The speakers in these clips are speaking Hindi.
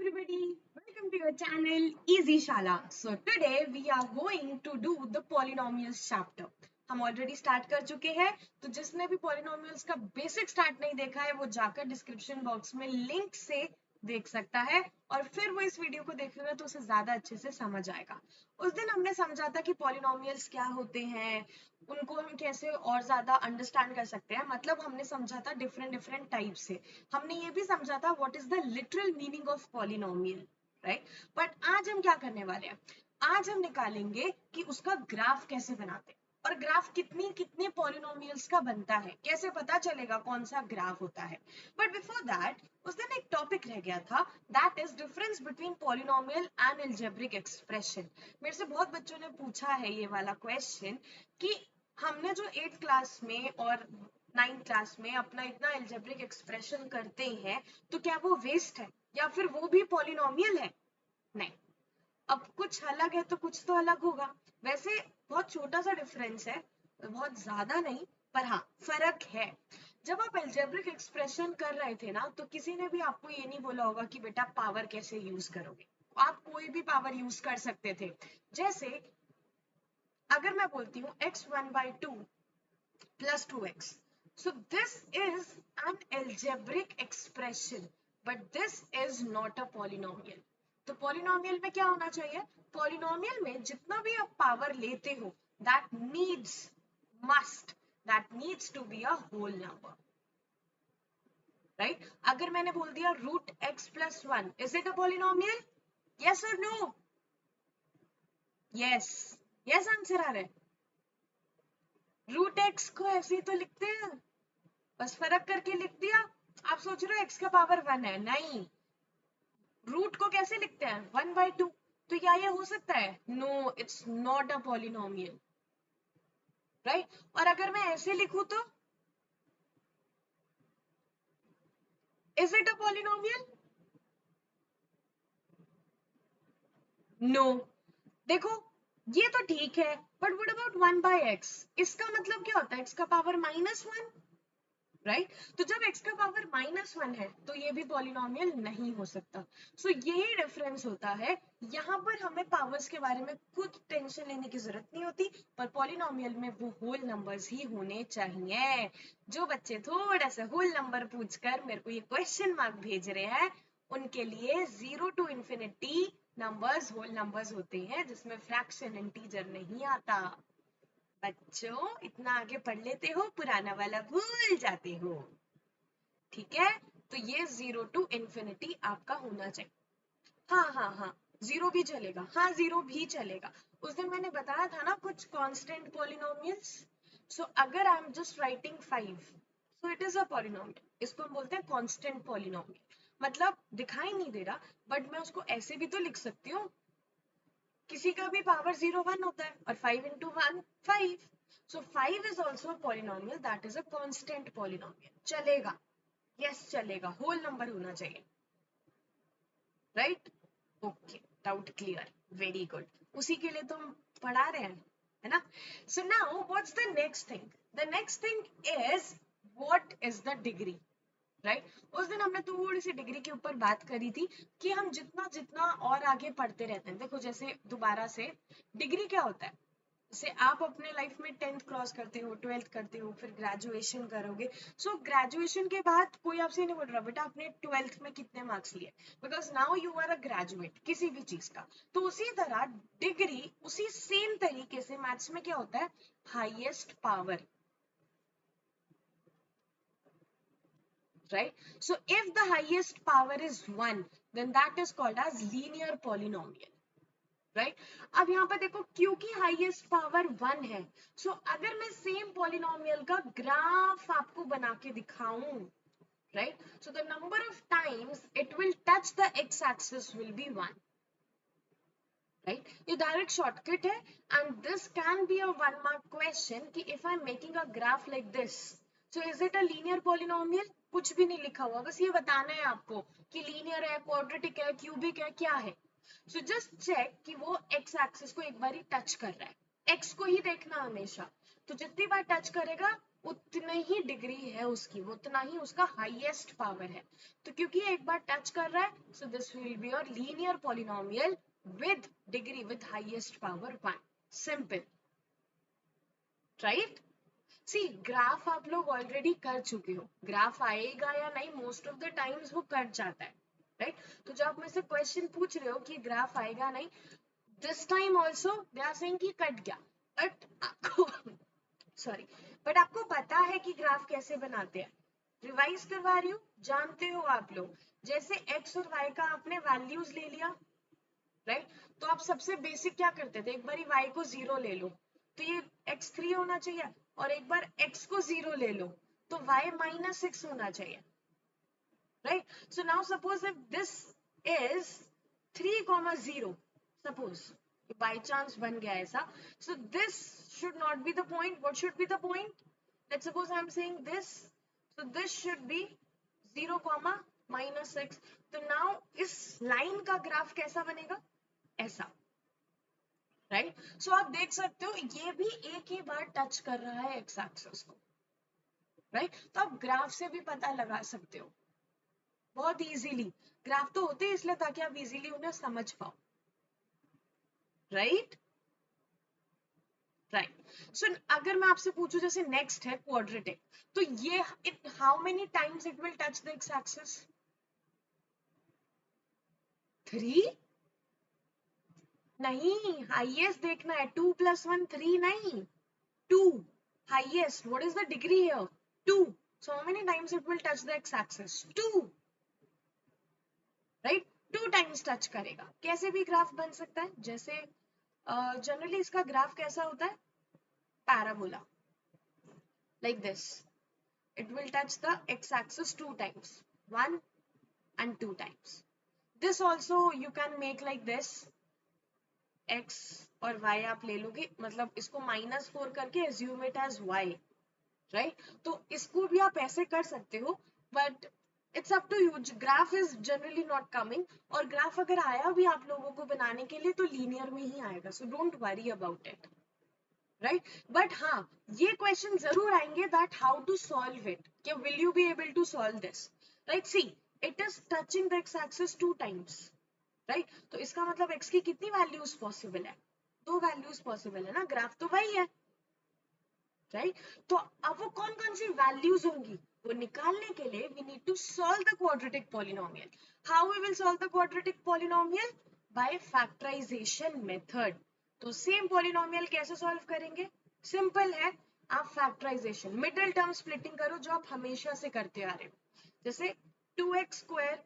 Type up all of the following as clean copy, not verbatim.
everybody, welcome to your channel Easy Shala. So today we are going to do the polynomials chapter. हम ऑलरेडी स्टार्ट कर चुके हैं, तो जिसने भी पॉलिनोमियल्स का बेसिक स्टार्ट नहीं देखा है वो जाकर डिस्क्रिप्शन बॉक्स में लिंक से देख सकता है और फिर वो इस वीडियो को देखेगा तो उसे ज्यादा अच्छे से समझ आएगा। उस दिन हमने समझा था कि पॉलिनोमियल्स क्या होते हैं, उनको हम कैसे और ज्यादा अंडरस्टैंड कर सकते हैं। मतलब हमने समझा था डिफरेंट डिफरेंट टाइप से। हमने ये भी समझा था what is the literal meaning of polynomial, right. But आज हम क्या करने वाले हैं, आज हम निकालेंगे कि उसका ग्राफ कैसे बनाते हैं और ग्राफ कितनी कितने पॉलिनोमियल्स का बनता है, कैसे पता चलेगा कौन सा ग्राफ होता है। बट बिफोर दैट उस दिन एक टॉपिक रह गया था, that is difference between polynomial and algebraic expression. मेरे से बहुत बच्चों ने पूछा है ये वाला क्वेश्चन कि हमने जो 8th क्लास में और 9th क्लास में अपना इतना एल्जेब्रिक एक्सप्रेशन करते हैं तो क्या वो वेस्ट है या फिर वो भी पॉलिनोमियल है? नहीं, अब कुछ अलग है तो कुछ तो अलग होगा। वैसे बहुत छोटा सा डिफरेंस है, बहुत ज्यादा नहीं, पर हाँ फर्क है। जब आप एल्जेब्रिक एक्सप्रेशन कर रहे थे ना तो किसी ने भी आपको ये नहीं बोला होगा कि बेटा पावर कैसे यूज करोगे। आप कोई भी पावर यूज कर सकते थे। जैसे अगर मैं बोलती हूँ x1/2 plus 2x, so this is an algebraic expression but this is not a polynomial। तो पॉलिनोमियल में क्या होना चाहिए, पॉलिनोमियल में जितना भी आप पावर लेते हो that needs must that needs to be a whole number, right। अगर मैंने बोल दिया root x plus 1, is it a polynomial? yes or no? yes, yes answer आ रहा है। रूट एक्स को ऐसे ही तो लिखते हैं, बस फर्क करके लिख दिया। आप सोच रहे हो एक्स का पावर 1 है, नहीं। रूट को कैसे लिखते हैं, 1/2। तो क्या ये हो सकता है? No, it's not a polynomial, right. और अगर मैं ऐसे लिखूं तो is it a polynomial? No. देखो ये तो ठीक है, बट व्हाट अबाउट 1/x? इसका मतलब क्या होता है, एक्स का पावर -1, राइट। तो जब x का पावर -1 है तो ये भी पॉलिनोमियल नहीं हो सकता। सो यही डिफरेंस होता है। यहाँ पर हमें पावर्स के बारे में कुछ टेंशन लेने की जरूरत नहीं होती, पर पॉलिनोमियल में वो होल नंबर्स ही होने चाहिए। जो बच्चे थोड़ा सा होल नंबर पूछकर मेरे को ये क्वेश्चन मार्क भेज रहे हैं उनके लिए 0 to infinity numbers whole numbers होते हैं जिसमें फ्रैक्शन इंटीजर नहीं आता। बच्चों इतना आगे पढ़ लेते हो, पुराना वाला भूल जाते हो, ठीक है। तो ये 0 to infinity आपका होना चाहिए। हाँ, जीरो भी चलेगा, हाँ जीरो भी चलेगा। उस दिन मैंने बताया था ना कुछ कांस्टेंट पॉलिनोमियल्स। सो अगर I am just writing 5, so it is a polynomial. इसको हम बोलते हैं कांस्टेंट पॉलिनोमियल। मतलब दिखाई नहीं दे रहा, बट मैं उसको ऐसे भी तो लिख सकती हूँ। किसी का भी पावर 0 1 होता है और 5 into 1 5। So 5 is also a polynomial, that is a constant polynomial। चलेगा, yes चलेगा, होल नंबर होना चाहिए, right. Okay, doubt clear, very good. उसी के लिए तो हम पढ़ा रहे हैं, है ना। So now what's the next thing, the next thing is what is the degree, right. उस दिन हमने थोड़ी सी डिग्री के ऊपर बात करी थी कि हम जितना जितना और आगे पढ़ते रहते हैं। देखो जैसे दोबारा से डिग्री क्या होता है, जैसे आप अपने लाइफ में 10th क्रॉस करते हो, 12th करते हो, फिर ग्रेजुएशन करोगे। सो ग्रेजुएशन के बाद कोई आपसे नहीं बोल रहा बेटा आपने 12th में कितने मार्क्स लिए, because now you are a graduate किसी भी चीज का। तो उसी तरह डिग्री उसी सेम तरीके से मैथ्स में क्या होता है, highest power, right? So if the highest power is 1, then that is called as linear polynomial, right? अब यहाँ पर देखो क्योंकि हाईएस्ट पावर 1 है, सो अगर मैं सेम पॉलिनोमियल का ग्राफ आपको बना के दिखाऊं, right? So the number of times it will touch the x-axis will be 1, right? ये डायरेक्ट शॉर्टकट है and this can be a 1 mark question कि if I'm making a graph like this, so is it a linear polynomial? कुछ भी नहीं लिखा हुआ, बस ये बताना है आपको कि लीनियर है, क्वाड्रेटिक है, क्यूबिक है, क्या है। सो जस्ट चेक कि वो एक्स एक्सिस को एक बार ही टच कर रहा है, एक्स को ही देखना हमेशा। तो जितनी बार टच करेगा उतना ही डिग्री है उसकी, वो उतना ही उसका हाईएस्ट पावर है। तो क्योंकि एक बार टच कर रहा है, so this will be your linear polynomial with degree with highest power 1। Simple, right? See graph आप लोग ऑलरेडी कर चुके हो, ग्राफ आएगा या नहीं मोस्ट ऑफ द टाइम्स वो कट जाता है, राइट? तो जब आप मेरे से क्वेश्चन पूछ रहे हो कि ग्राफ आएगा नहीं, this time also they are saying कि कट गया, बट आपको सॉरी, बट आपको पता है कि ग्राफ कैसे बनाते हैं। रिवाइज करवा रही हूँ, जानते हो आप लोग। जैसे x और y का आपने वैल्यूज ले लिया, राइट? तो आप सबसे बेसिक क्या करते थे, एक बार y को 0 ले लो तो ये x3 होना चाहिए, और एक बार x को 0 ले लो तो y -6 होना चाहिए, right? So now suppose if this is 3,0, suppose by chance बन गया ऐसा, so this should not be the point. What should be the point? Let's suppose I'm saying this, so this should be 0, -6. तो now इस लाइन का ग्राफ कैसा बनेगा, ऐसा, राइट? सो आप देख सकते हो ये भी एक ही बार टच कर रहा है एक्स एक्सिस को, राइट? तो आप ग्राफ से भी पता लगा सकते हो बहुत इजीली। ग्राफ तो होते हैं इसलिए ताकि आप इजीली उन्हें समझ पाओ, राइट? राइट। सो अगर मैं आपसे पूछूं जैसे नेक्स्ट है क्वाड्रेटिक, तो ये how many times it will touch the x axis? 3 नहीं, हाईएस्ट देखना है, 2 + 1 3 नहीं, 2 highest. What is the degree here? 2. So how many times it will touch the x-axis? 2. Right? 2 times touch करेगा। कैसे भी ग्राफ बन सकता है, जैसे जनरली इसका ग्राफ कैसा होता है, parabola, like this. It will touch the x-axis 2 times, 1 and 2 times. This also you can make like this. x और y आप ले लोगे, मतलब इसको -4 करके assume it as y. Right? तो इसको भी आप ऐसे कर सकते हो, but it's up to you. Graph is generally not coming, और ग्राफ अगर आया भी आप लोगों को बनाने के लिए तो लीनियर में ही आएगा, so don't worry about it, right? But हाँ, ये क्वेश्चन जरूर आएंगे that how to solve it, कि will you be able to solve this, right? See it is touching the x axis 2 times, right? तो इसका मतलब x की कितनी वैल्यूज पॉसिबल है, 2 वैल्यूज पॉसिबल है ना, ग्राफ तो वही है, राइट? तो अब वो कौन कौन सी वैल्यूज होंगी वो निकालने के लिए we need to solve the quadratic polynomial. How we will solve the quadratic polynomial? By factorisation method. तो सेम पॉलिनोमियल कैसे सॉल्व करेंगे, सिंपल है, आप फैक्टराइजेशन मिडिल टर्म स्प्लिटिंग करो जो आप हमेशा से करते आ रहे हो। जैसे 2x²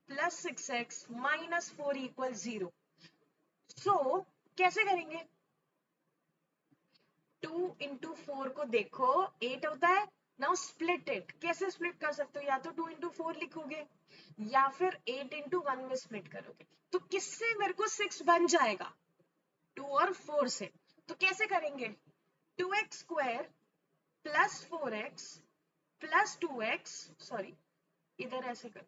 + 6x - 4 = 0। सो कैसे करेंगे, 2 × 4 को देखो 8 होता है, नाउ स्प्लिट इट। कैसे स्प्लिट कर सकते हो, या तो 2 × 4 लिखोगे या फिर 8 × 1 में स्प्लिट करोगे। तो किससे मेरे को 6 बन जाएगा, 2 और 4 से। तो कैसे करेंगे, 2x² + 4x + 2x, सॉरी इधर ऐसे करो,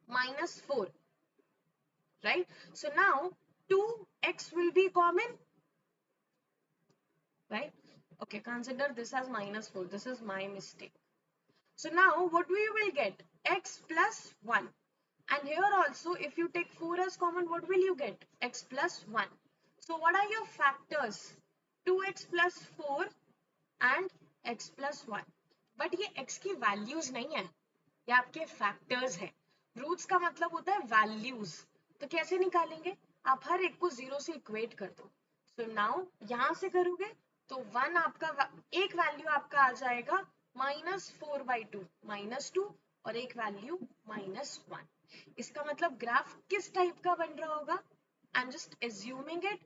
-4, right? So now 2x will be common, right? Okay, consider this as -4. This is my mistake. So now what we will get, x plus 1, and here also if you take 4 as common, what will you get, x plus 1. So what are your factors, 2x plus 4 and x plus 1. but ये x की values नहीं है, ये आपके factors है। रूट्स का मतलब होता है वैल्यूज, तो कैसे निकालेंगे, आप हर एक को 0 से इक्वेट कर दो। सो नाउ यहां से करोगे तो 1 आपका, एक वैल्यू आपका आ जाएगा -4/2, -2, और एक वैल्यू -1। इसका मतलब ग्राफ किस टाइप का बन रहा होगा, आई एम जस्ट एज्यूमिंग इट,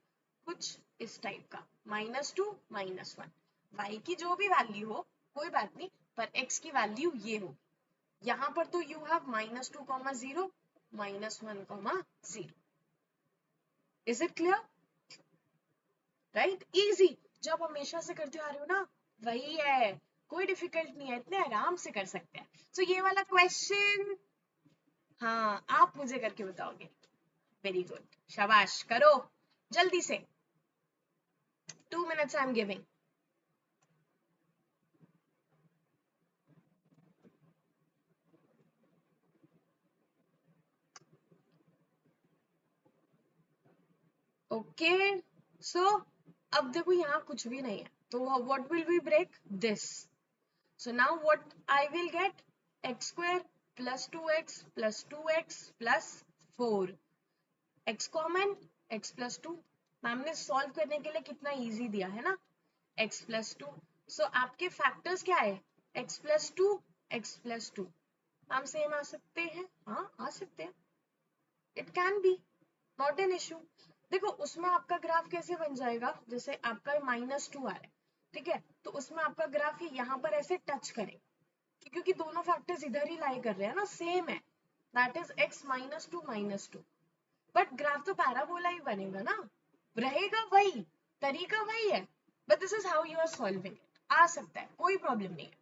कुछ इस टाइप का, -2 -1। y की जो भी वैल्यू हो कोई बात नहीं, पर x की वैल्यू ये हो। यहां पर तो you have -2, 0, -1, 0। Is it clear, right? Easy, जब हमेशा से करते आ रहे हो ना, वही है, कोई डिफिकल्ट नहीं है, इतने आराम से कर सकते हैं। सो ये वाला क्वेश्चन, हाँ आप मुझे करके बताओगे, वेरी गुड, शाबाश, करो जल्दी से, 2 minutes I am giving. Okay so अब देखो यहाँ कुछ भी नहीं है, तो what will we break this. So now what I will get? X square plus 2x plus 2x plus 4. X common, x plus 2. Ma'am ने सॉल्व करने के लिए कितना इजी दिया है ना, x plus 2. So आपके फैक्टर्स क्या है? x plus 2, x plus 2. Ma'am same आ सकते हैं? हाँ आ सकते हैं. It can be, not an issue. देखो उसमें आपका ग्राफ कैसे बन जाएगा, जैसे आपका -2 आ रहा है, ठीक है, तो उसमें आपका ग्राफ यहाँ पर ऐसे टच करेगा क्योंकि दोनों फैक्टर्स इधर ही लाई कर रहे हैं ना, सेम है, that is x -2 but graph तो पैराबोला ही बनेगा ना, रहेगा वही, तरीका वही है, but this is how you are solving it. आ सकता है, कोई प्रॉब्लम नहीं है,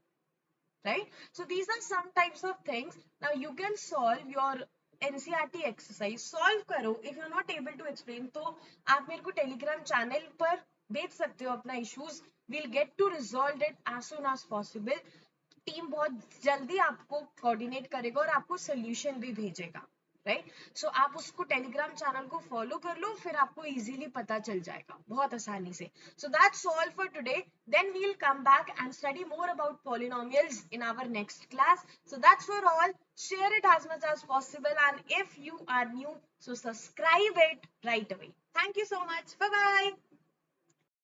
right? So these are some types of things. Now you can solve your NCERT exercise. Solve करो. If you're not able to explain, तो आप मेरे को टेलीग्राम चैनल पर भेज सकते हो अपना issues. We'll get to resolve it as soon as possible. Team बहुत जल्दी आपको कोऑर्डिनेट करेगा और आपको सोल्यूशन भी भेजेगा, राइट. सो आप उसको टेलीग्राम चैनल को फॉलो कर लो, फिर आपको इजीली पता चल जाएगा बहुत आसानी से. So that's all for today. Then we will come back and study more about polynomials in our next class. So that's for all. Share it as much as possible, and if you are new, so subscribe it right away. Thank you so much. Bye bye.